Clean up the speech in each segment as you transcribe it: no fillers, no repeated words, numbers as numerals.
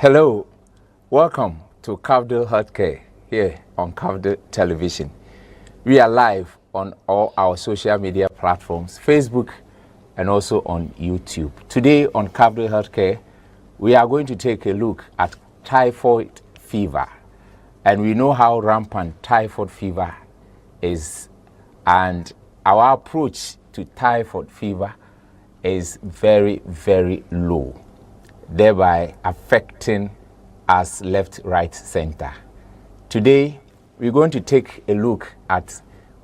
Hello, welcome to Cafdil Healthcare here on Cafdil Television. We are live on all our social media platforms, Facebook and also on YouTube. Today on Cafdil Healthcare, we are going to take a look at typhoid fever. And we know how rampant typhoid fever is, and our approach to typhoid fever is very, very low, thereby affecting us left, right, center. Today, we're going to take a look at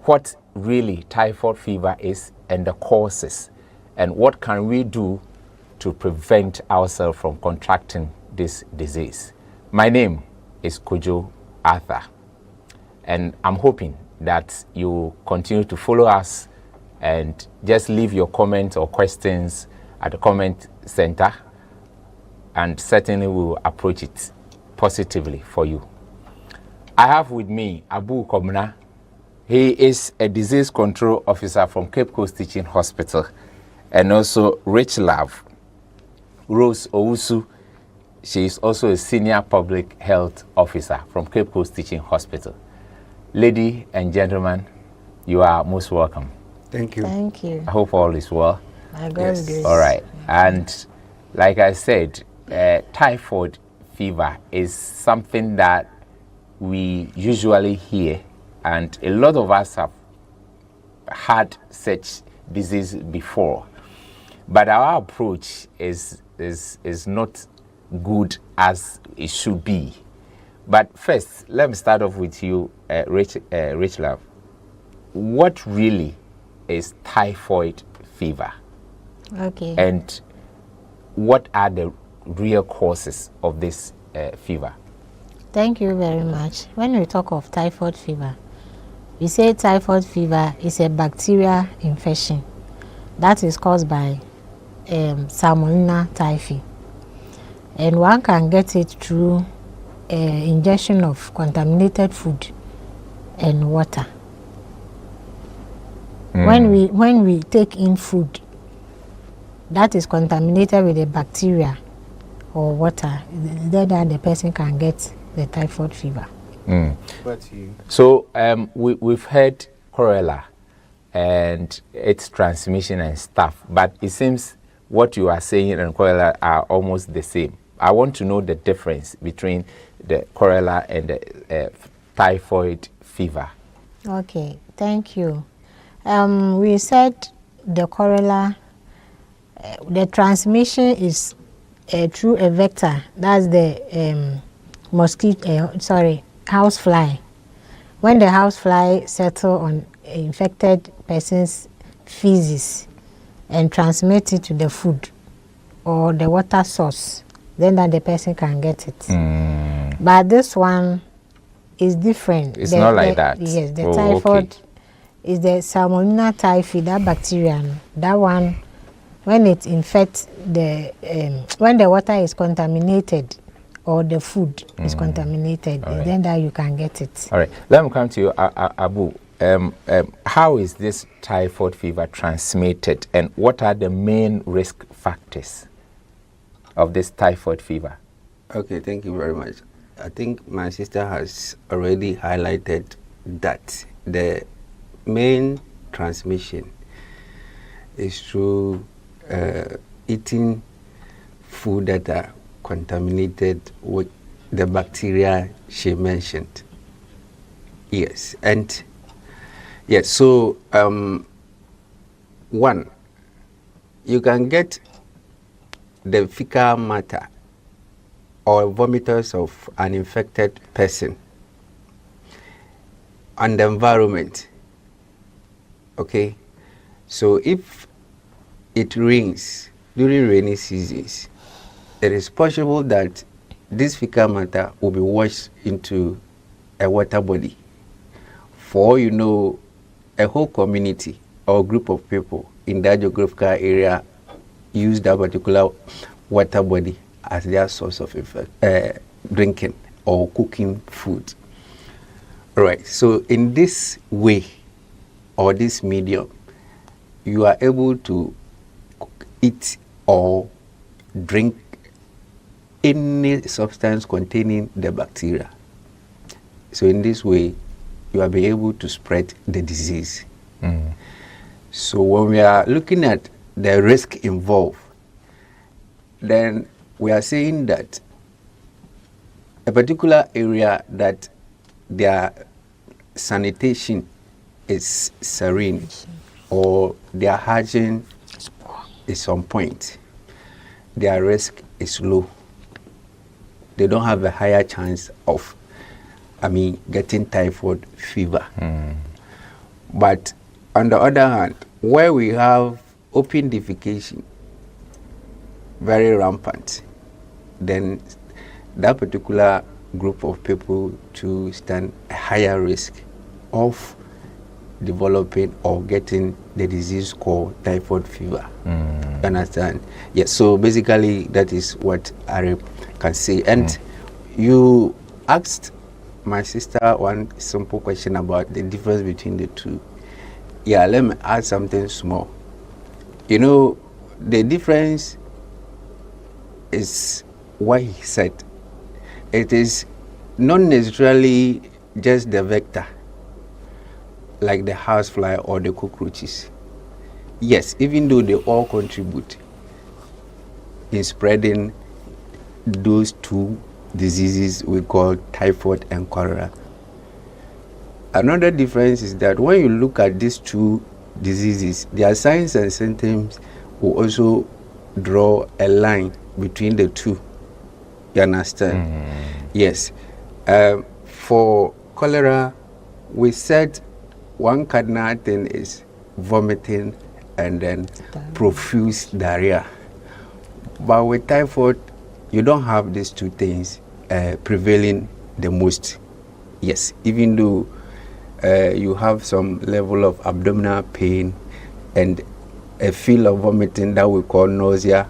what really typhoid fever is and the causes, and what can we do to prevent ourselves from contracting this disease. My name is Kojo Arthur, and I'm hoping that you continue to follow us and just leave your comments or questions at the comment center, and certainly we will approach it positively for you. I have with me Abu Komna. He is a disease control officer from Cape Coast Teaching Hospital, and also Rich Love Rose Owusu. She is also a senior public health officer from Cape Coast Teaching Hospital. Lady and gentlemen, you are most welcome. Thank you. Thank you. I hope all is well. Yes. All right. And like I said, typhoid fever is something that we usually hear, and a lot of us have had such disease before. But our approach is not good as it should be. But first, let me start off with you, Rich Love. What really is typhoid fever? Okay. And what are the real causes of this fever? Thank you very much. When we talk of typhoid fever, we say typhoid fever is a bacterial infection that is caused by Salmonella typhi, and one can get it through ingestion of contaminated food and water. When we take in food that is contaminated with a bacteria or water, then the person can get the typhoid fever. So we've heard cholera and its transmission and stuff, but it seems what you are saying and cholera are almost the same. I want to know the difference between the cholera and the typhoid fever. Okay, thank you. We said the cholera, the transmission is through a vector. That's the housefly. When the housefly settle on infected person's feces and transmit it to the food or the water source, then that the person can get it. But this one is different. It's not like that. Yes, the typhoid is the Salmonella typhi, that bacteria. That one, when it infects when the water is contaminated or the food is contaminated, then that you can get it. All right, let me come to you, Abu. How is this typhoid fever transmitted, and what are the main risk factors of this typhoid fever? Okay, thank you very much. I think my sister has already highlighted that the main transmission is through eating food that are contaminated with the bacteria she mentioned. Yes, and yes, so one, you can get the fecal matter or vomiters of an infected person and the environment. Okay, so if it rains during rainy seasons, it is possible that this fecal matter will be washed into a water body. For you know, a whole community or group of people in that geographical area use that particular water body as their source of drinking or cooking food. Right. So in this way or this medium, you are able to eat or drink any substance containing the bacteria. So in this way, you will be able to spread the disease. So when we are looking at the risk involved, then we are saying that a particular area that their sanitation is serene or their hygiene is on point, their risk is low. They don't have a higher chance of, getting typhoid fever. But on the other hand, where we have open defecation very rampant, then that particular group of people to stand a higher risk of developing or getting the disease called typhoid fever. Understand? Yes. So basically, that is what I can say. And you asked my sister one simple question about the difference between the two. Yeah, let me add something small. You know, the difference is what he said. It is not necessarily just the vector, like the housefly or the cockroaches. Yes, even though they all contribute in spreading those two diseases we call typhoid and cholera. Another difference is that when you look at these two diseases, their signs and symptoms will also draw a line between the two. You understand? Yes. For cholera, we said one cardinal thing is vomiting and then profuse diarrhea. But with typhoid, you don't have these two things prevailing the most. Yes, even though you have some level of abdominal pain and a feel of vomiting that we call nausea,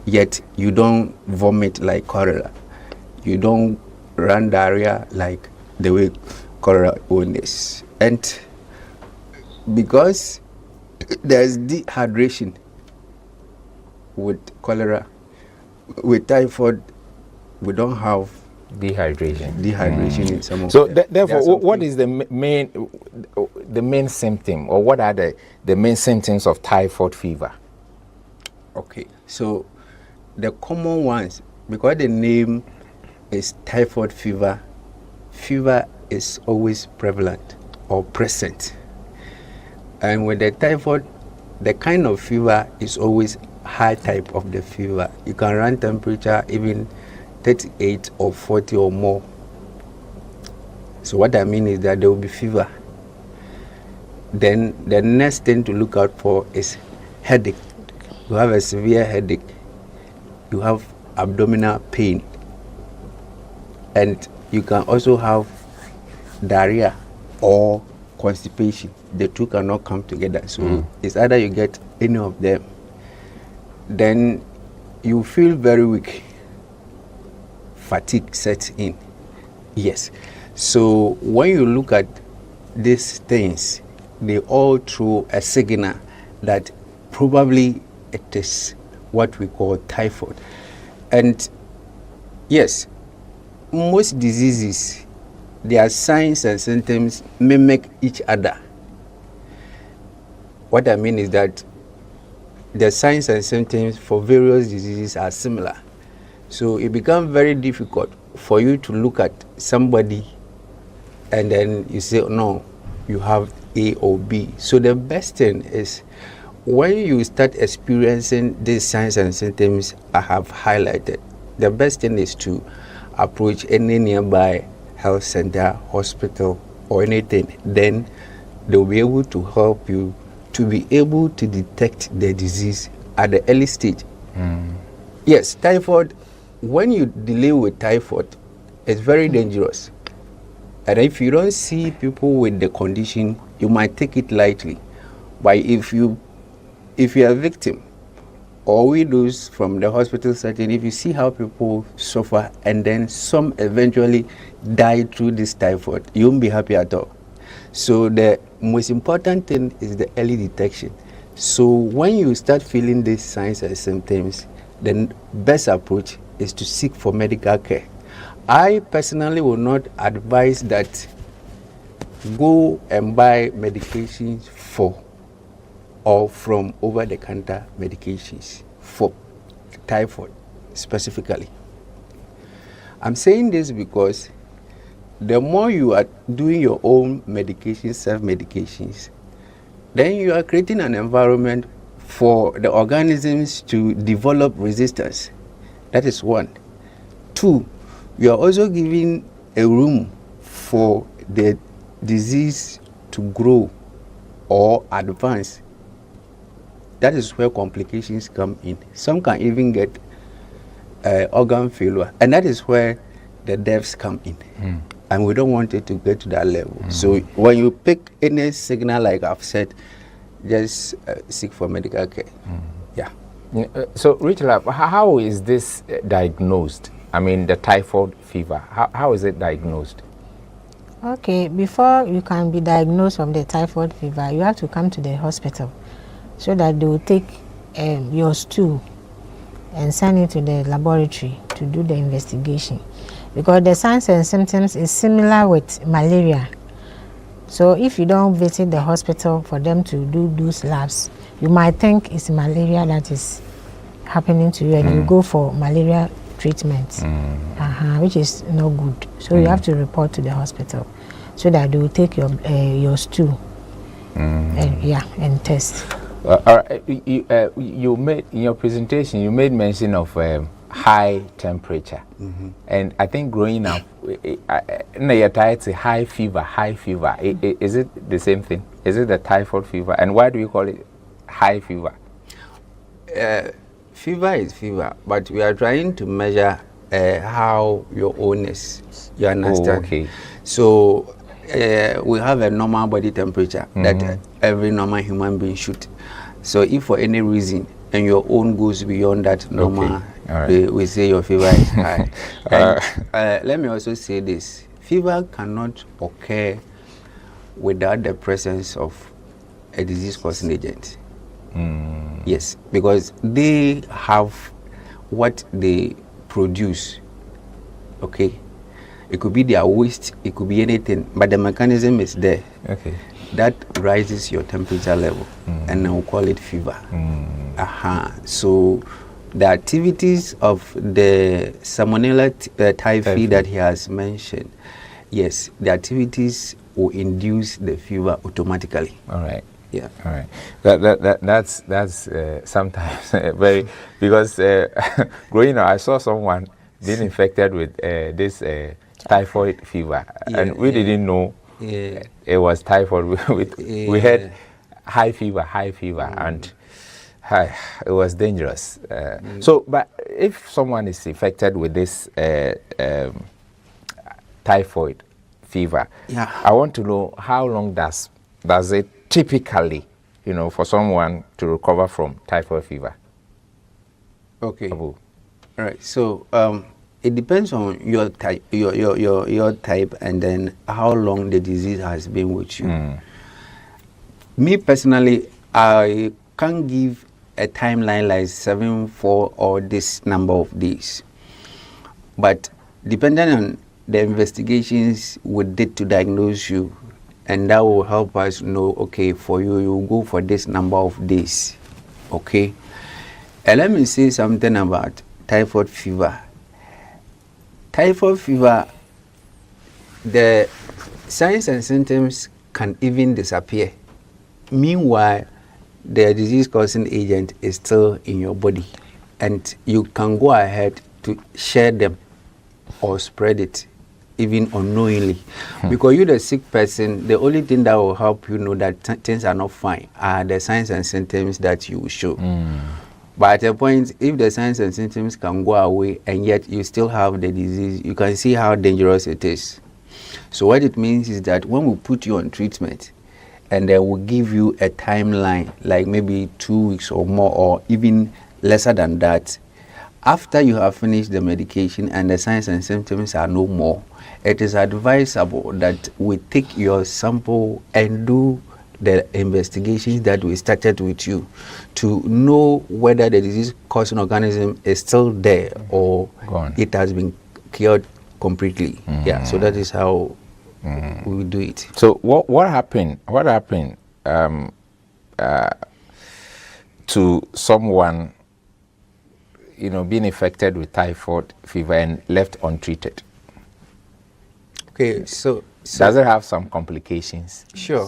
yet you don't vomit like cholera. You don't run diarrhea like the way cholera is. And because there's dehydration with cholera, with typhoid, we don't have dehydration in some of so them. Therefore, what is the main symptom, or what are the main symptoms of typhoid fever? Okay, so the common ones, because the name is typhoid fever, fever is always prevalent or present. And with the typhoid, the kind of fever is always high type of the fever. You can run temperature even 38 or 40 or more. So what I mean is that there will be fever. Then the next thing to look out for is headache. You have a severe headache. You have abdominal pain. And you can also have diarrhea or constipation. The two cannot come together. So it's either you get any of them. Then you feel very weak. Fatigue sets in. Yes. So when you look at these things, they all throw a signal that probably it is what we call typhoid. And yes, most diseases, their signs and symptoms mimic each other. What I mean is that the signs and symptoms for various diseases are similar. So it becomes very difficult for you to look at somebody and then you say, no, you have A or B. So the best thing is when you start experiencing these signs and symptoms I have highlighted, the best thing is to approach any nearby health center, hospital, or anything. Then they'll be able to help you to be able to detect the disease at the early stage. Yes, typhoid, when you deal with typhoid, it's very dangerous. And if you don't see people with the condition, you might take it lightly. But if you are a victim, or widows from the hospital setting, if you see how people suffer and then some eventually die through this typhoid, you won't be happy at all. So the most important thing is the early detection. So when you start feeling these signs and symptoms, the best approach is to seek for medical care. I personally will not advise that go and buy medications for or from over-the-counter medications for typhoid specifically. I'm saying this because the more you are doing your own medications, self-medications, then you are creating an environment for the organisms to develop resistance. That is one. Two, you are also giving a room for the disease to grow or advance. That is where complications come in. Some can even get organ failure, and that is where the deaths come in. And we don't want it to get to that level. So when you pick any signal, like I've said, just seek for medical care. Yeah. So, Richard, how is this diagnosed? I mean, the typhoid fever. How is it diagnosed? Okay, before you can be diagnosed of the typhoid fever, you have to come to the hospital so that they will take your stool and send it to the laboratory to do the investigation. Because the signs and symptoms is similar with malaria. So if you don't visit the hospital for them to do those labs, you might think it's malaria that is happening to you, and you go for malaria treatment, which is no good. So you have to report to the hospital so that they will take your stool and test. All right. You made in your presentation, you made mention of high temperature, and I think growing up, it's a high fever. Is it the same thing? Is it the typhoid fever? And why do you call it high fever? Fever is fever, but we are trying to measure how your own is. You understand? Oh, okay. So we have a normal body temperature that every normal human being should. So if for any reason and your own goes beyond that normal, we say your fever is high. And, let me also say this: fever cannot occur without the presence of a disease-causing agent. Yes, because they have what they produce. Okay, it could be their waste, it could be anything, but the mechanism is there. Okay, that rises your temperature level, and then we'll call it fever. So the activities of the salmonella typhi that he has mentioned, yes, the activities will induce the fever automatically. All right. Yeah. All right. That's sometimes very, because growing up, I saw someone being infected with this typhoid fever, and we didn't know it was typhoid. We had high fever, and it was dangerous. So, but if someone is infected with this typhoid fever, I want to know how long does it typically, for someone to recover from typhoid fever? Okay. Abu. All right. So it depends on your type, your type, and then how long the disease has been with you. Me personally, I can't give a timeline like 7, 4, or this number of days. But depending on the investigations we did to diagnose you, and that will help us know, okay, for you, you go for this number of days. Okay. And let me say something about typhoid fever. Typhoid fever, the signs and symptoms can even disappear. Meanwhile, the disease-causing agent is still in your body, and you can go ahead to share them or spread it, even unknowingly. Because you're the sick person, the only thing that will help you know that things are not fine are the signs and symptoms that you will show. But at a point, if the signs and symptoms can go away and yet you still have the disease, you can see how dangerous it is. So what it means is that when we put you on treatment, and then we'll give you a timeline, like maybe 2 weeks or more, or even lesser than that, after you have finished the medication and the signs and symptoms are no more, it is advisable that we take your sample and do the investigations that we started with you to know whether the disease-causing organism is still there or Gone. it has been cured completely. Yeah, so that is how we do it. So what happened? What happened to someone, being affected with typhoid fever and left untreated? Okay, so does it have some complications? Sure.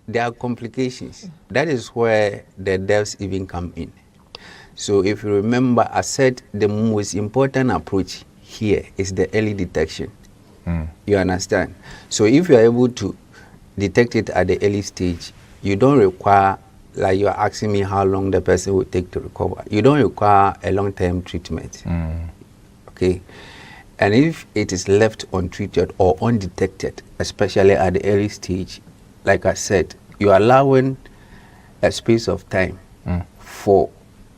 There are complications. That is where the deaths even come in. So if you remember, I said the most important approach here is the early detection. You understand? So if you are able to detect it at the early stage, you don't require, like you are asking me how long the person will take to recover. You don't require a long-term treatment. Okay? And if it is left untreated or undetected, especially at the early stage, like I said, you are allowing a space of time for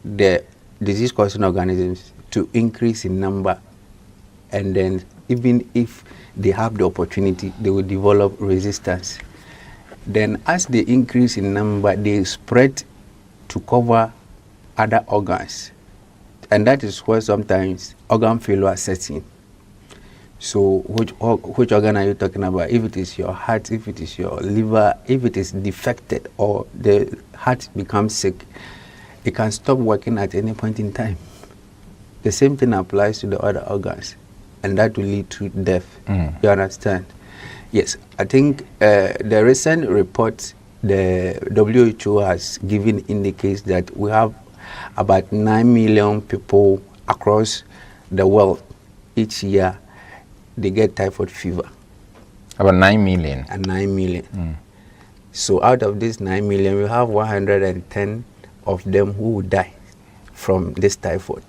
the disease-causing organisms to increase in number, and then even if they have the opportunity, they will develop resistance. Then as they increase in number, they spread to cover other organs. And that is where sometimes organ failure sets in. So which organ are you talking about? If it is your heart, if it is your liver, if it is defected or the heart becomes sick, it can stop working at any point in time. The same thing applies to the other organs, and that will lead to death. You understand? Yes, I think the recent report the WHO has given indicates that we have about 9 million people across the world each year. They get typhoid fever. About 9 million. And 9 million. So out of this 9 million, we have 110 of them who will die from this typhoid.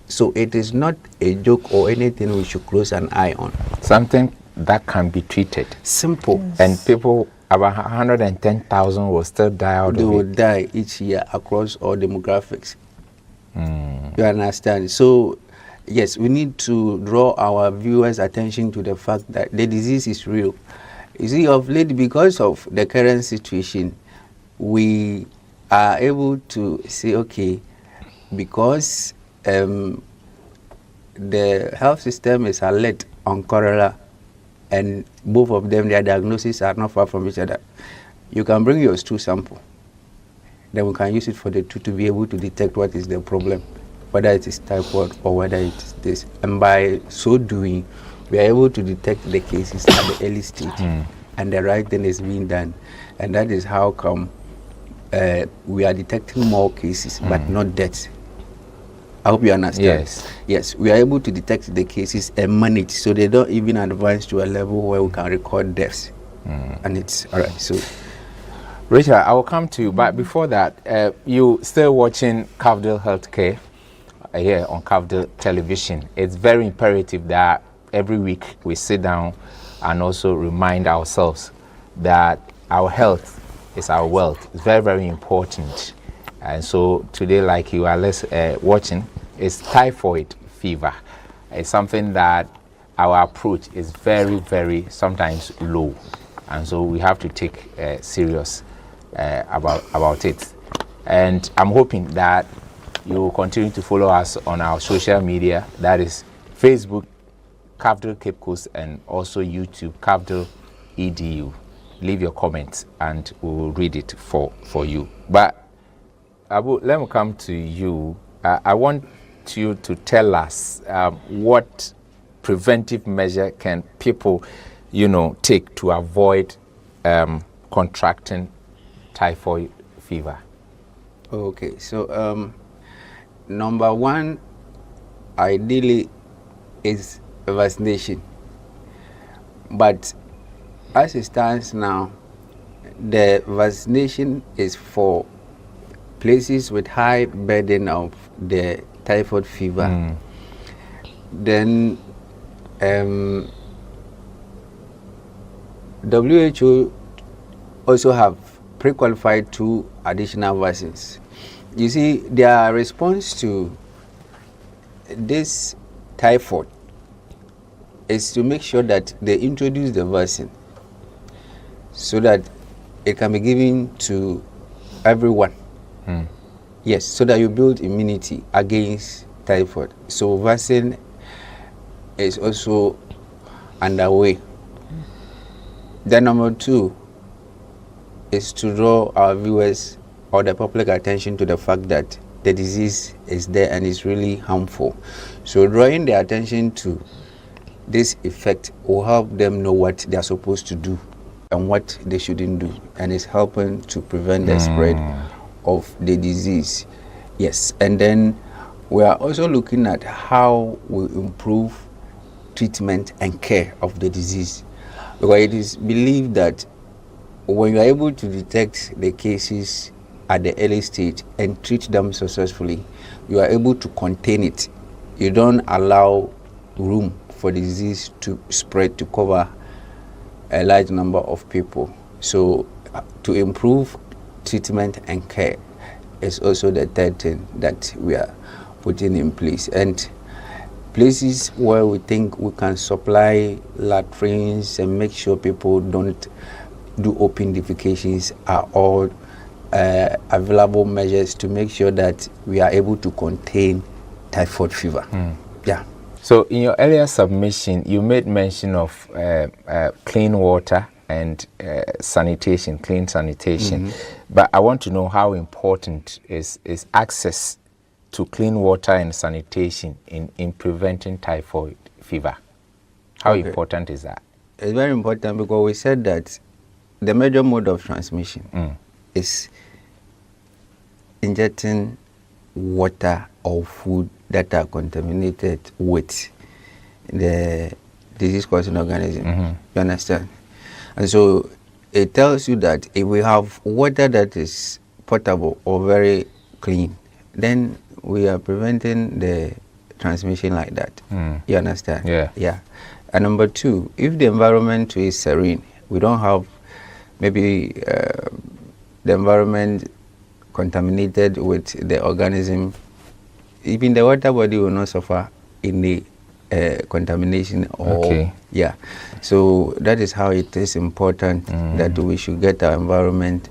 So it is not a joke or anything we should close an eye on. Something that can be treated. Simple. Yes. And people, about 110,000 will still die out They of will it. die each year across all demographics. You understand? So yes, we need to draw our viewers' attention to the fact that the disease is real. You see, of late, because of the current situation, we are able to say, okay, because the health system is alert on cholera, and both of them, their diagnoses are not far from each other. You can bring your stool sample. Then we can use it for the two to be able to detect what is the problem, whether it is typhoid or whether it is this. And by so doing, we are able to detect the cases at the early stage, and the right thing is being done. And that is how come we are detecting more cases, but not deaths. I hope you understand. Yes. Yes, we are able to detect the cases and manage, so they don't even advance to a level where we can record deaths. And it's all right. So, Rachel, I will come to you, but before that, you still watching Cafdil Healthcare here on Cafdil Television. It's very imperative that every week we sit down and also remind ourselves that our health is our wealth. It's very, very important. And so today, like you are watching, is typhoid fever. It's something that our approach is very, very sometimes low. And so we have to take serious about it. And I'm hoping that you will continue to follow us on our social media. That is Facebook, Cafdil Cape Coast, and also YouTube, Cafdil EDU. Leave your comments and we will read it for you. But Abu, let me come to you. I want you to tell us what preventive measure can people, take to avoid contracting typhoid fever. okay, so number one, ideally, is vaccination. But as it stands now, the vaccination is for places with high burden of the typhoid fever. Then WHO also have pre-qualified 2 additional vaccines. You see, their response to this typhoid is to make sure that they introduce the vaccine so that it can be given to everyone. Yes, so that you build immunity against typhoid. So vaccine is also underway. Then number 2 is to draw our viewers or the public attention to the fact that the disease is there and is really harmful. So drawing their attention to this effect will help them know what they are supposed to do and what they shouldn't do, and it's helping to prevent the spread of the disease. Yes, and then we are also looking at how we improve treatment and care of the disease, because it is believed that when you are able to detect the cases at the early stage and treat them successfully, you are able to contain it. You don't allow room for disease to spread to cover a large number of people. So to improve treatment and care is also the third thing that we are putting in place. And places where we think we can supply latrines and make sure people don't do open defecations are all available measures to make sure that we are able to contain typhoid fever. Yeah. So in your earlier submission, you made mention of clean water and sanitation, clean sanitation. But I want to know how important is access to clean water and sanitation in preventing typhoid fever. How important is that? It's very important because we said that the major mode of transmission is injecting water or food that are contaminated with the disease-causing organism. You understand? And so it tells you that if we have water that is potable or very clean, then we are preventing the transmission like that. You understand? Yeah. And number 2, if the environment is serene, we don't have maybe the environment contaminated with the organism, even the water body will not suffer in the contamination. Yeah. So that is how it is important that we should get our environment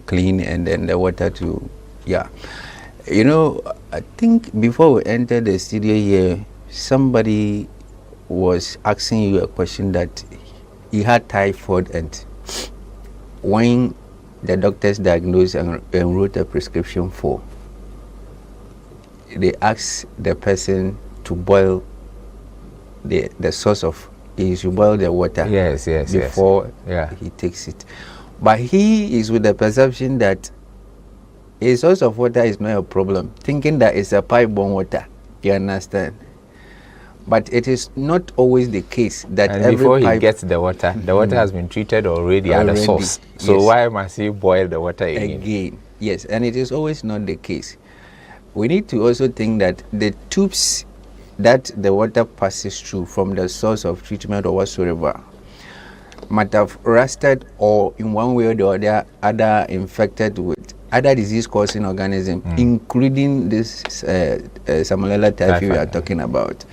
clean and then the water to, You know, I think before we entered the studio here, somebody was asking you a question that he had typhoid, and when the doctors diagnosed and wrote a prescription for, they asked the person to boil the source of, he should boil the water before he takes it. But he is with the perception that a source of water is not a problem, thinking that it's a pipe-borne water. You understand? But it is not always the case that and every before pipe he gets the water has been treated already at the source. So why must he boil the water again? Yes, and it is always not the case. We need to also think that the tubes that the water passes through from the source of treatment or whatsoever might have rusted, or in one way or the other infected with other disease-causing organism, including this Salmonella typhi we are talking about.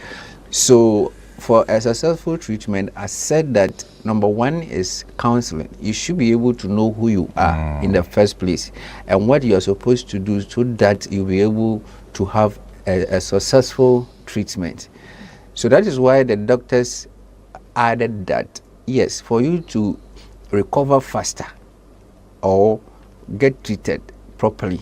So for a successful treatment, I said that number 1 is counseling. You should be able to know who you are in the first place and what you are supposed to do so that you'll be able to have a successful treatment. So that is why the doctors added that, yes, for you to recover faster or get treated properly,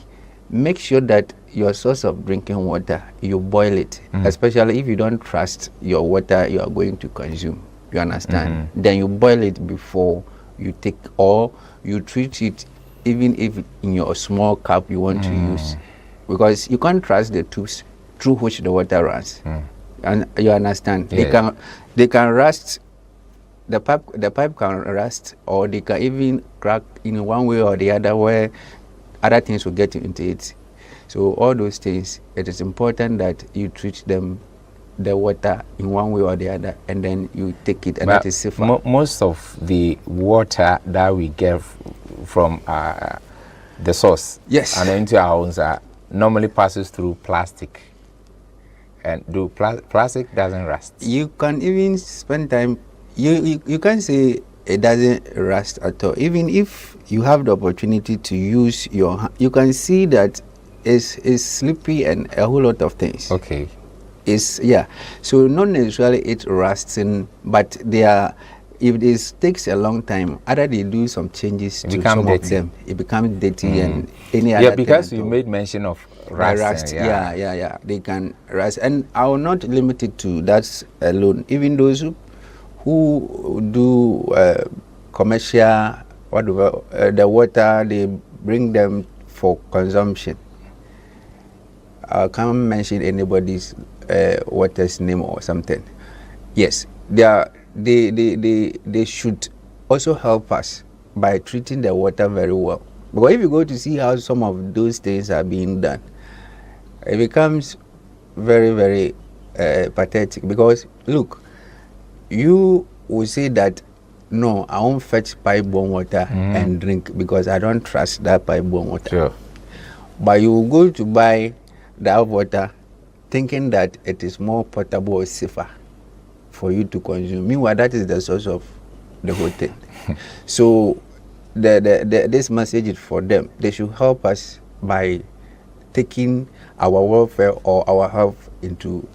make sure that your source of drinking water, you boil it, especially if you don't trust your water you are going to consume. You understand? Then you boil it before you take, or you treat it even if in your small cup you want to use, because you can't trust the tubes through which the water runs. And you understand? Yeah. They can rust. The pipe can rust, or they can even crack in one way or the other, where other things will get into it. So all those things, it is important that you treat them, the water, in one way or the other, and then you take it, and that is safer. Most of the water that we get from the source and into our homes normally passes through plastic. And plastic doesn't rust? You can even spend time, you can say it doesn't rust at all. Even if you have the opportunity to use your hand, you can see that it's slippery and a whole lot of things. Okay. Yeah. So not necessarily it rusting, but they are. If this takes a long time, either they do some changes to some dirty. of them, it becomes dirty and any other. Yeah, because you made mention of rust. Yeah. They can rust, and I will not limit it to that alone. Even those who do commercial, the water, they bring them for consumption. I can't mention anybody's water's name or something. Yes, they should also help us by treating the water very well. But if you go to see how some of those things are being done, it becomes very, very pathetic. Because look, you will say that, no, I won't fetch pipe-borne water and drink because I don't trust that pipe-borne water. Sure. But you will go to buy that water thinking that it is more potable or safer for you to consume. Meanwhile, that is the source of the whole thing. So this message is for them. They should help us by taking our welfare or our health into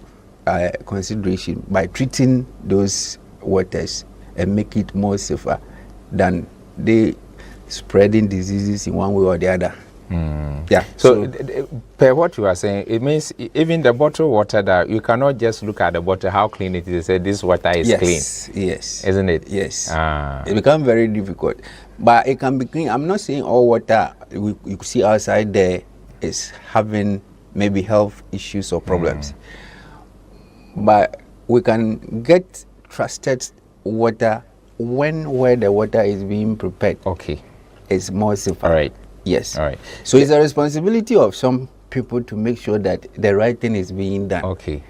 consideration by treating those waters and make it more safer than they spreading diseases in one way or the other. Yeah. So per what you are saying, it means even the bottled water, that you cannot just look at the bottle, how clean it is, say this water is clean. Yes. Isn't it? Yes. It becomes very difficult. But it can be clean. I'm not saying all water you see outside there is having maybe health issues or problems. But we can get trusted water where the water is being prepared. Okay. It's more safer. All right. Yes. All right. So it's a responsibility of some people to make sure that the right thing is being done. Okay.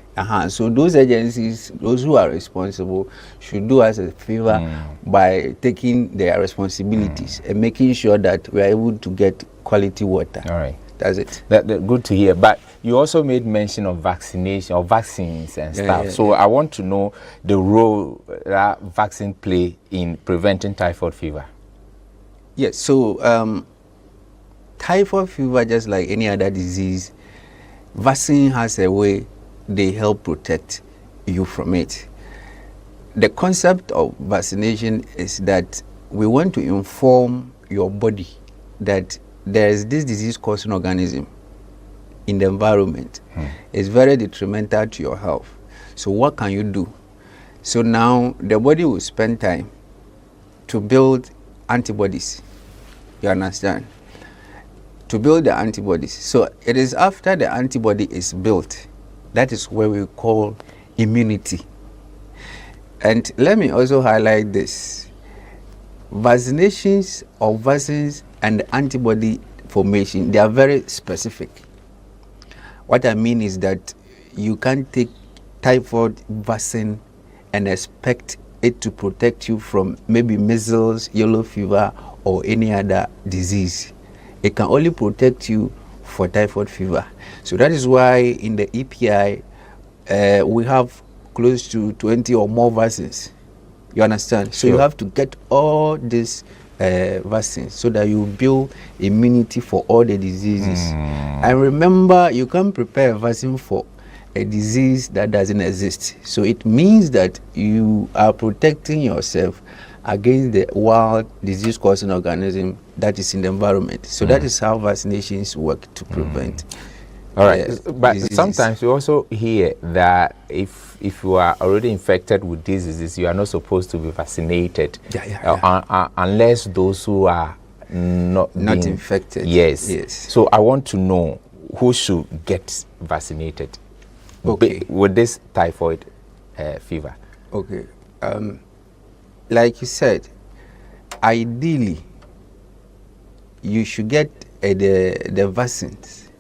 So those agencies, those who are responsible, should do us a favor by taking their responsibilities and making sure that we are able to get quality water. All right. That's it. That good to hear. But you also made mention of vaccination or vaccines and stuff. So I want to know the role that vaccine play in preventing typhoid fever. Yes. So typhoid fever, just like any other disease, vaccine has a way they help protect you from it. The concept of vaccination is that we want to inform your body that there is this disease-causing organism in the environment. It's very detrimental to your health. So what can you do? So now the body will spend time to build antibodies. You understand? To build the antibodies. So it is after the antibody is built, that is where we call immunity. And let me also highlight this. Vaccinations or vaccines and antibody formation, they are very specific. What I mean is that you can't take typhoid vaccine and expect it to protect you from maybe measles, yellow fever, or any other disease. It can only protect you for typhoid fever. So that is why in the EPI, we have close to 20 or more vaccines. You understand? So you have to get all these vaccines so that you build immunity for all the diseases. And remember, you can't prepare a vaccine for a disease that doesn't exist. So it means that you are protecting yourself against the wild disease-causing organism that is in the environment. So that is how vaccinations work to prevent. All right, but diseases. Sometimes we also hear that if you are already infected with diseases, you are not supposed to be vaccinated unless those who are not infected. Yes. So I want to know who should get vaccinated with this typhoid fever. Okay. Like you said, ideally, you should get the vaccines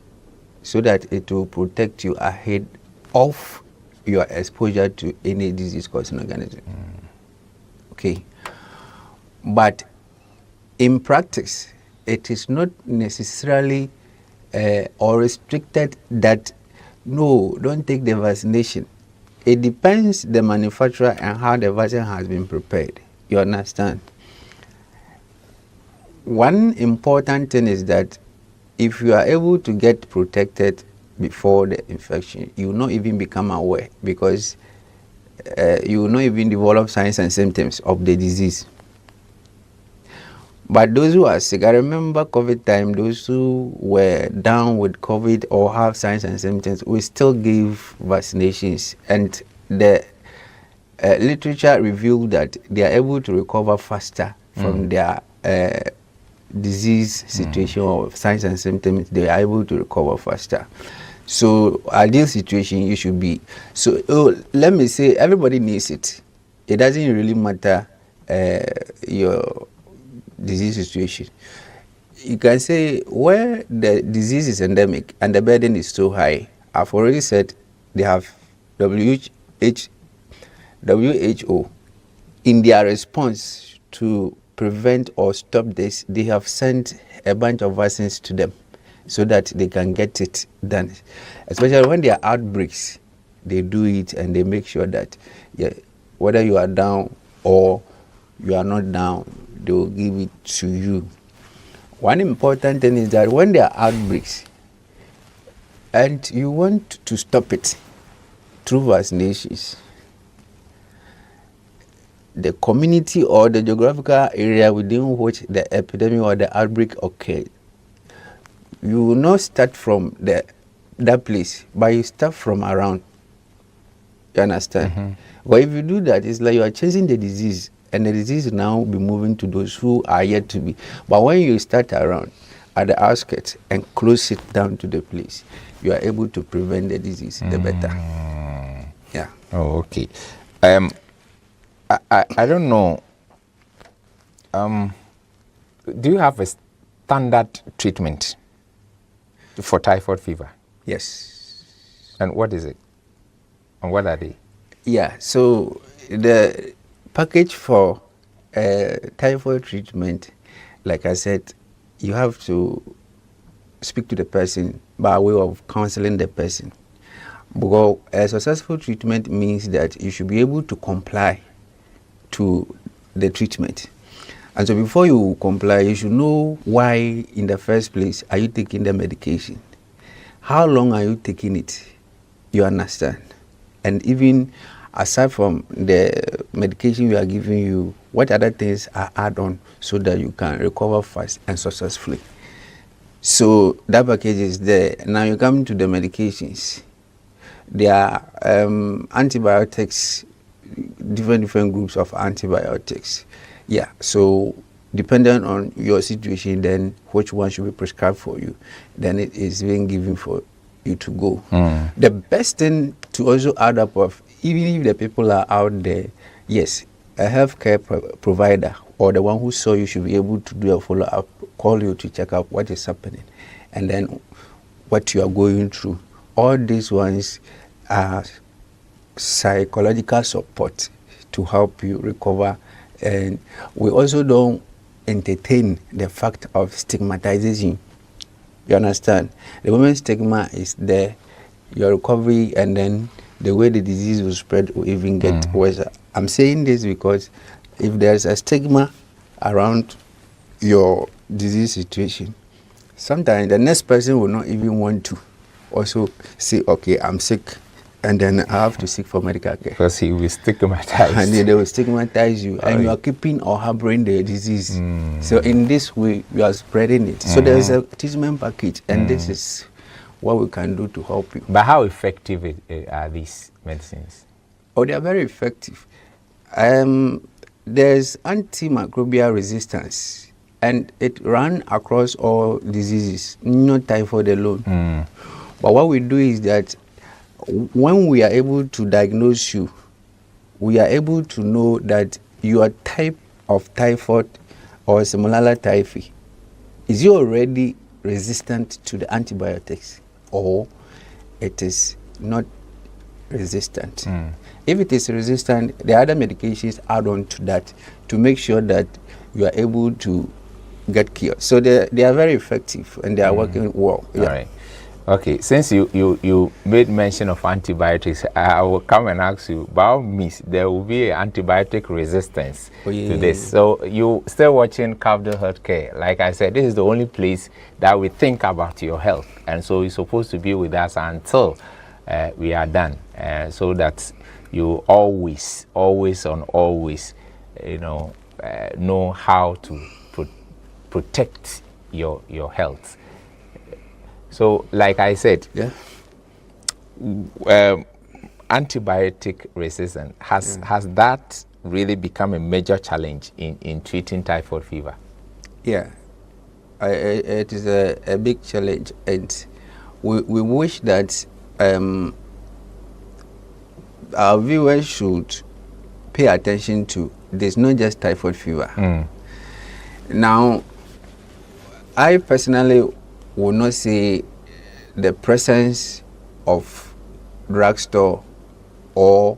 so that it will protect you ahead of your exposure to any disease-causing organism. Okay. But in practice, it is not necessarily or restricted that, no, don't take the vaccination. It depends the manufacturer and how the vaccine has been prepared. You understand? one important thing is that if you are able to get protected before the infection, you will not even become aware, because you will not even develop signs and symptoms of the disease. But those who are sick, I remember COVID time, those who were down with COVID or have signs and symptoms, we still give vaccinations. And the literature revealed that they are able to recover faster from their disease situation or signs and symptoms. They are able to recover faster. So ideal situation, you should be. So let me say, everybody needs it. It doesn't really matter your disease situation. You can say where the disease is endemic and the burden is so high. I've already said they have WHO in their response to prevent or stop this, they have sent a bunch of vaccines to them so that they can get it done. Especially when there are outbreaks, they do it and they make sure that whether you are down or you are not down, they will give it to you. One important thing is that when there are outbreaks and you want to stop it through vaccinations, the community or the geographical area within which the epidemic or the outbreak occurred, you will not start from that place, but you start from around. You understand? But if you do that, it's like you are chasing the disease, and the disease now will be moving to those who are yet to be. But when you start around at the outskirts and close it down to the place, you are able to prevent the disease the better. Yeah. Oh, okay. I don't know. Do you have a standard treatment for typhoid fever? Yes. And what is it? And what are they? Yeah, so the package for typhoid treatment, like I said, you have to speak to the person by way of counseling the person. Because a successful treatment means that you should be able to comply to the treatment. And so before you comply, you should know why in the first place are you taking the medication. How long are you taking it? You understand? And even aside from the medication we are giving you, what other things are added on so that you can recover fast and successfully? So that package is there. Now you come to the medications. There are antibiotics, different groups of antibiotics. Yeah, so depending on your situation, then which one should be prescribed for you, then it is being given for you to go. The best thing to also add up of, even if the people are out there, yes, a healthcare provider or the one who saw you should be able to do a follow-up, call you to check out what is happening and then what you are going through. All these ones are psychological support to help you recover. And we also don't entertain the fact of stigmatization. You understand? The moment stigma is there, your recovery and then the way the disease will spread will even get worse. I'm saying this because if there's a stigma around your disease situation, sometimes the next person will not even want to also say, okay, I'm sick, and then I have to seek for medical care. Because he will stigmatize. And they will stigmatize you, and you are keeping or harboring the disease. So in this way, you are spreading it. So there's a treatment package, and this is what we can do to help you. But how effective are these medicines? Oh, they are very effective. There's antimicrobial resistance, and it runs across all diseases, not typhoid alone. But what we do is that when we are able to diagnose you, we are able to know that your type of typhoid or Salmonella typhi, is you already resistant to the antibiotics or it is not resistant. If it is resistant, the other medications add on to that to make sure that you are able to get cured. So they are very effective and they are working well. Yeah. All right. Okay, since you made mention of antibiotics, I will come and ask you, by all means, there will be an antibiotic resistance to this. So you still watching Cafdil Healthcare. Like I said, this is the only place that we think about your health. And so you're supposed to be with us until we are done. So that you always, know how to protect your health. So, like I said, antibiotic resistance has that really become a major challenge in treating typhoid fever? Yeah, it is a big challenge, and we wish that our viewers should pay attention to this, not just typhoid fever. Now, I personally will not say the presence of drugstore or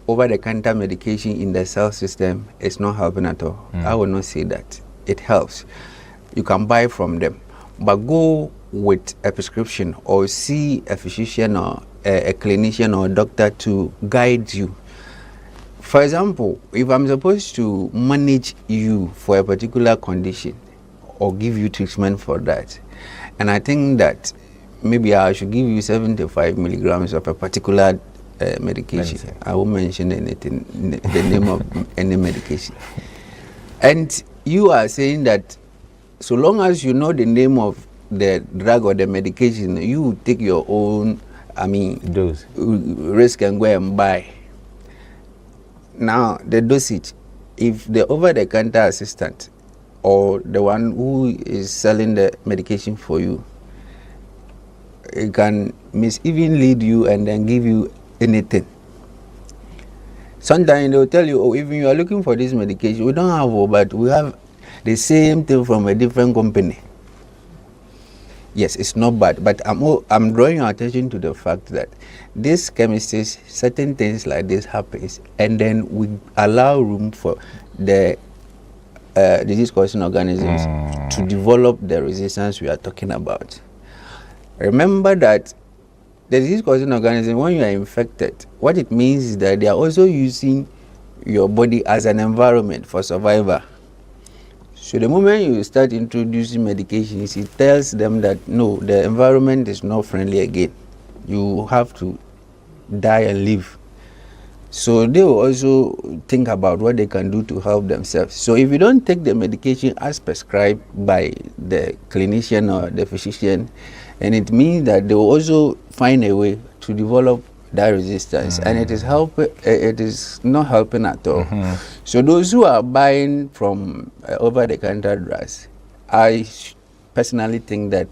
over-the-counter medication in the cell system is not helping at all. I will not say that. It helps. You can buy from them. But go with a prescription or see a physician or a clinician or a doctor to guide you. For example, if I'm supposed to manage you for a particular condition or give you treatment for that, and I think that maybe I should give you 75 milligrams of a particular medication. I won't mention anything, the name of any medication. And you are saying that so long as you know the name of the drug or the medication, you take your own, dose, risk and go and buy. Now, the dosage, if the over-the-counter assistant or the one who is selling the medication for you, it can even lead you and then give you anything. Sometimes they will tell you, oh, if you are looking for this medication, we don't have, but we have the same thing from a different company. Yes, it's not bad, but I'm drawing your attention to the fact that these chemistries, certain things like this happens, and then we allow room for the disease-causing organisms to develop the resistance we are talking about. Remember that the disease-causing organism, when you are infected, what it means is that they are also using your body as an environment for survival. So the moment you start introducing medications, it tells them that no, the environment is not friendly again. You have to die and live. So they will also think about what they can do to help themselves. So if you don't take the medication as prescribed by the clinician or the physician, and it means that they will also find a way to develop that resistance, and it is not helping at all. So those who are buying from over-the-counter drugs, I personally think that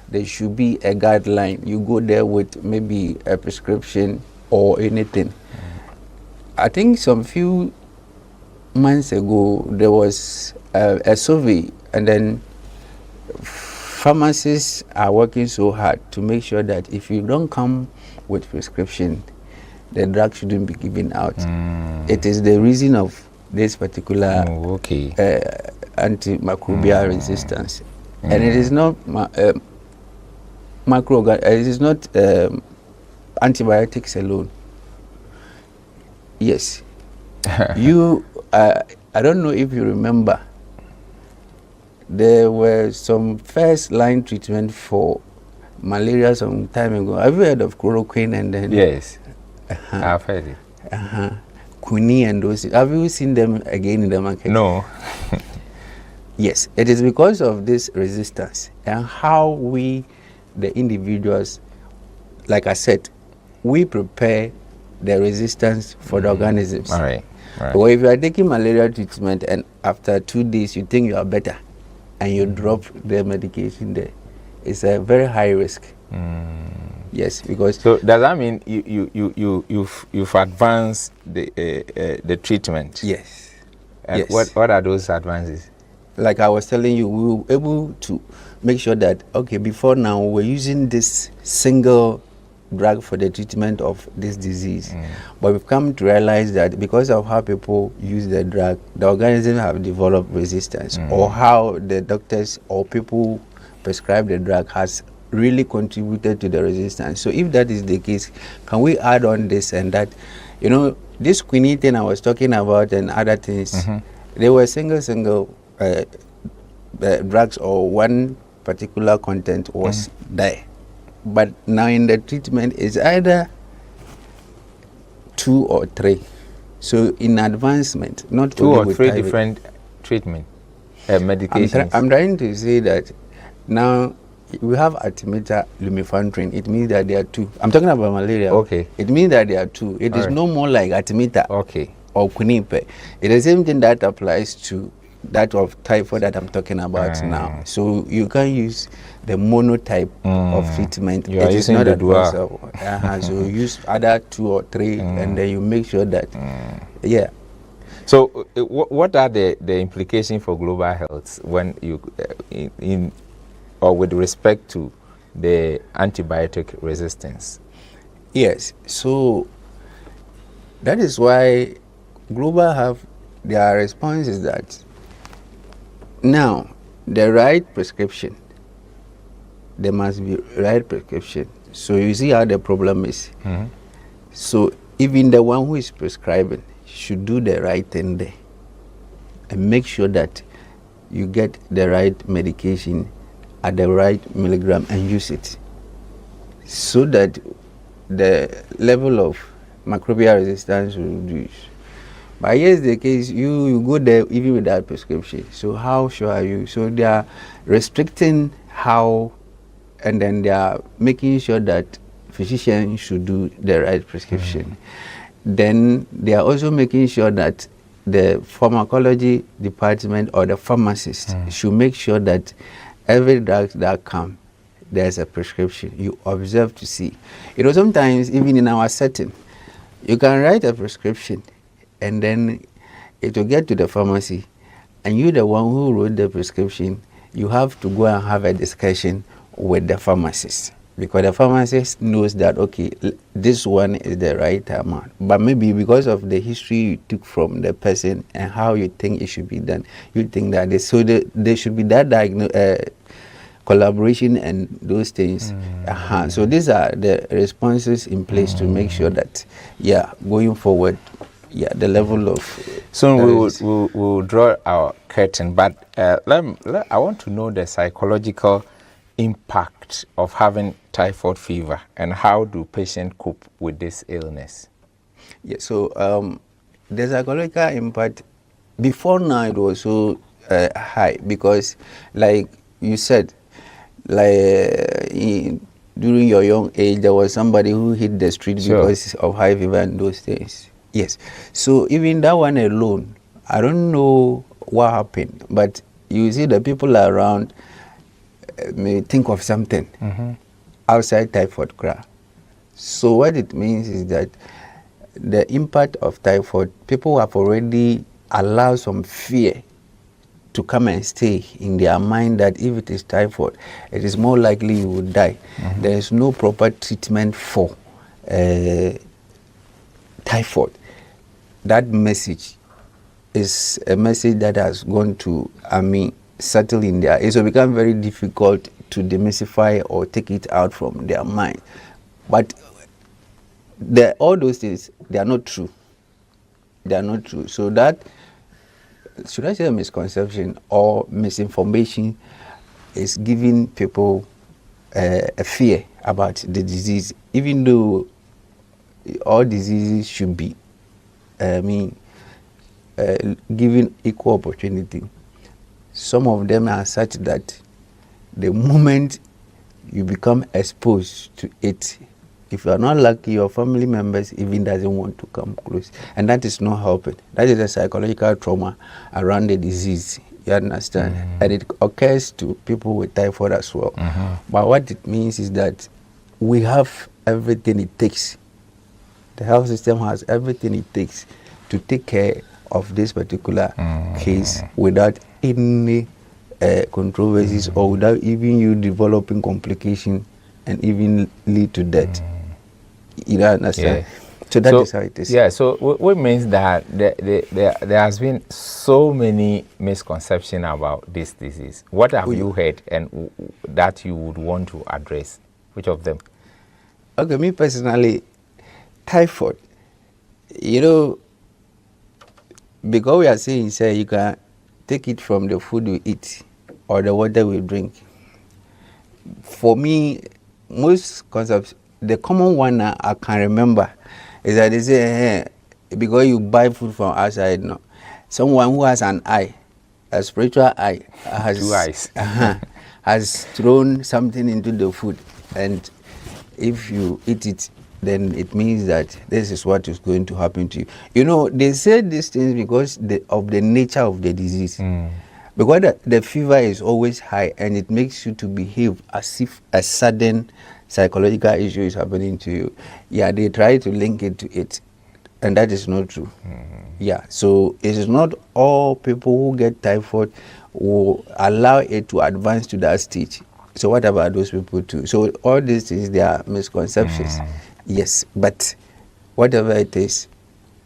there should be a guideline. You go there with maybe a prescription or anything. I think some few months ago there was a survey, and then pharmacists are working so hard to make sure that if you don't come with prescription, the drug shouldn't be given out. It is the reason of this particular antimicrobial resistance, and it is not it is not antibiotics alone. Yes, you. I don't know if you remember. There were some first-line treatment for malaria some time ago. Have you heard of chloroquine and then? Yes, I've heard it. Quinine and those. Have you seen them again in the market? No. Yes, it is because of this resistance and how we, the individuals, like I said, we prepare the resistance for the organisms. All right. Or if you are taking malaria treatment and after 2 days you think you are better and you drop the medication there, it's a very high risk. Yes, because so does that mean you've advanced the treatment? Yes. And yes. What are those advances? Like I was telling you, we were able to make sure that okay, before now we're using this single drug for the treatment of this disease, but we've come to realize that because of how people use the drug, the organisms have developed resistance, or how the doctors or people prescribe the drug has really contributed to the resistance. So if that is the case, can we add on this and that? You know, this quinine thing I was talking about and other things, they were single drugs, or one particular content was there. But now in the treatment, it's either 2 or 3. So in advancement, not 2 only or with 3 typhoid. different treatment medications. I'm trying to say that now we have artemether lumefantrine. It means that there are 2. I'm talking about malaria. Okay. It means that there are 2. It All is right. no more like artemether Okay. or quinine. It is the same thing that applies to that of typhoid that I'm talking about now. So you can use the monotype of treatment. You are it is using not the advisable. So you use other 2 or 3 and then you make sure that, yeah. So what are the implications for global health when you in or with respect to the antibiotic resistance? Yes, so that is why global have their response is that now the right prescription, there must be right prescription. So you see how the problem is. So even the one who is prescribing should do the right thing there and make sure that you get the right medication at the right milligram and use it, so that the level of microbial resistance will reduce. But here's the case, you go there even without prescription. So how sure are you? So they are restricting how, and then they are making sure that physicians should do the right prescription. Then they are also making sure that the pharmacology department or the pharmacist should make sure that every drug that comes, there's a prescription. You observe to see. You know, sometimes even in our setting, you can write a prescription and then it will get to the pharmacy, and you, the one who wrote the prescription, you have to go and have a discussion with the pharmacist, because the pharmacist knows that, okay, this one is the right amount. But maybe because of the history you took from the person and how you think it should be done, you think that there should be that collaboration and those things. So these are the responses in place to make sure that, going forward, the level of... Soon we'll draw our curtain, but I want to know the psychological impact of having typhoid fever and how do patients cope with this illness? Yeah, so the psychological impact, before now it was so high, because like you said, during your young age, there was somebody who hit the street because of high fever and those things. Yes. So even that one alone, I don't know what happened, but you see the people around may think of something outside typhoid cry. So what it means is that the impact of typhoid, people have already allowed some fear to come and stay in their mind that if it is typhoid, it is more likely you will die. There is no proper treatment for typhoid. That message is a message that has gone to, settle in there. It will become very difficult to demystify or take it out from their mind. But all those things, they are not true. They are not true. So that, should I say a misconception or misinformation, is giving people a fear about the disease, even though all diseases should be given equal opportunity. Some of them are such that the moment you become exposed to it, if you are not lucky, your family members even doesn't want to come close. And that is not helping. That is a psychological trauma around the disease. You understand? And it occurs to people with typhoid as well. But what it means is that we have everything it takes. The health system has everything it takes to take care of this particular case without any controversies or without even you developing complication and even lead to death. You don't understand? So that is how it is. Yeah, so what means that there has been so many misconceptions about this disease. What have you heard and that you would want to address? Which of them? Okay, me personally, typhoid, you know, because we are saying, say, you can take it from the food we eat or the water we drink. For me, most concepts, the common one I can remember is that they say, hey, because you buy food from outside, no, someone who has an eye, a spiritual eye, has 2 eyes, has thrown something into the food, and if you eat it, then it means that this is what is going to happen to you. You know, they say these things because of the nature of the disease. Because the fever is always high and it makes you to behave as if a sudden psychological issue is happening to you. Yeah, they try to link it to it, and that is not true. Yeah, so it is not all people who get typhoid will allow it to advance to that stage. So what about those people too? So all these things, they are misconceptions. Yes, but whatever it is,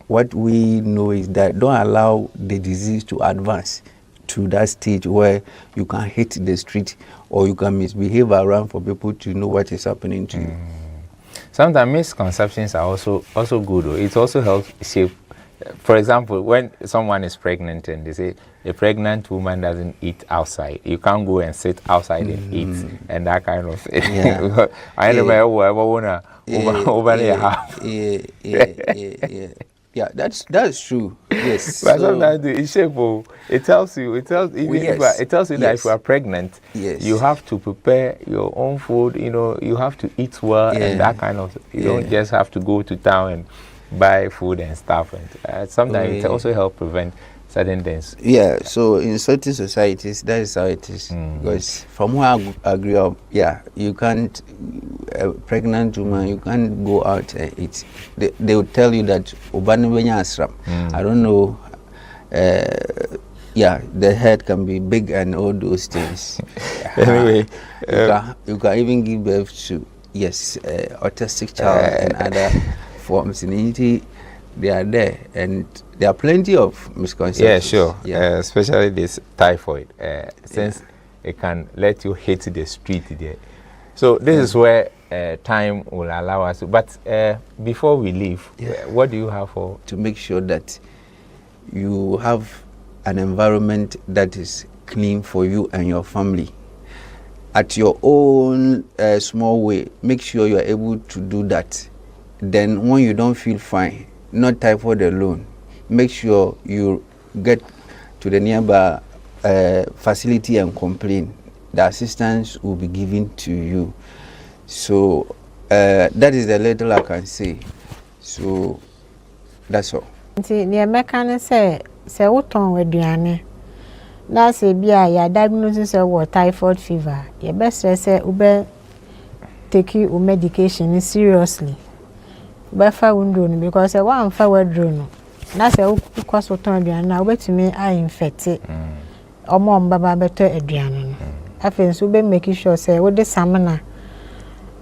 what we know is that don't allow the disease to advance to that stage where you can hit the street or you can misbehave around for people to know what is happening to you. Sometimes misconceptions are also good. It also helps shape. For example, when someone is pregnant and they say a pregnant woman doesn't eat outside, you can't go and sit outside and eat and that kind of thing. Yeah. I never Yeah, that's true. Yes. But sometimes it's shameful. It tells you that if you are pregnant, you have to prepare your own food. You know, you have to eat well and that kind of. You don't just have to go to town and buy food and stuff. And sometimes it also helps prevent certain things. Yeah. So in certain societies, that is how it is. Because from where I grew up, yeah, you can't. A pregnant woman, you can't go out and eat. They will tell you that I don't know. Yeah, the head can be big and all those things. Anyway, you can even give birth to autistic child and other forms. In India, they are there, and there are plenty of misconceptions. Yeah, sure. Yeah. Especially this typhoid, since it can let you hit the street there. So this is where time will allow us to. But before we leave, what do you have for? To make sure that you have an environment that is clean for you and your family. At your own small way, make sure you are able to do that. Then when you don't feel fine, not typhoid alone, make sure you get to the nearby facility and complain. The assistance will be given to you. So that is the little I can say. So that's all. The American say what on with Diane. That's a beer, ya diagnosis of typhoid fever. Your best say ube take you medication seriously. Befa window because a one forward drone. That's a cause what on now wait to me I infected. Or mom baba better Adrian. I feel so be making sure say what the salmon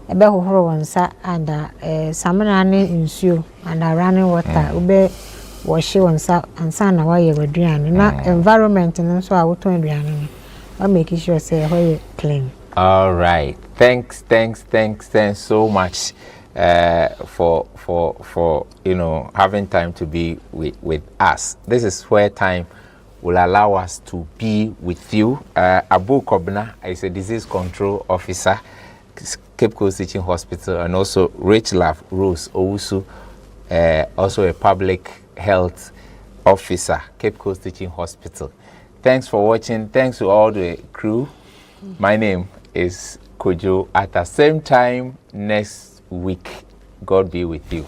ebe hohoro wonsa and salmon in nsuo and running water ube wash wonsa ansa na waye aduane na environment nso a woton aduane no making sure say hoye clean. All right, thanks so much for having time to be with us. This is where time will allow us to be with you. Abu Kobna is a disease control officer, Cape Coast Teaching Hospital, and also Rachelaf Rose Owusu, also a public health officer, Cape Coast Teaching Hospital. Thanks for watching. Thanks to all the crew. My name is Kojo. At the same time next week, God be with you.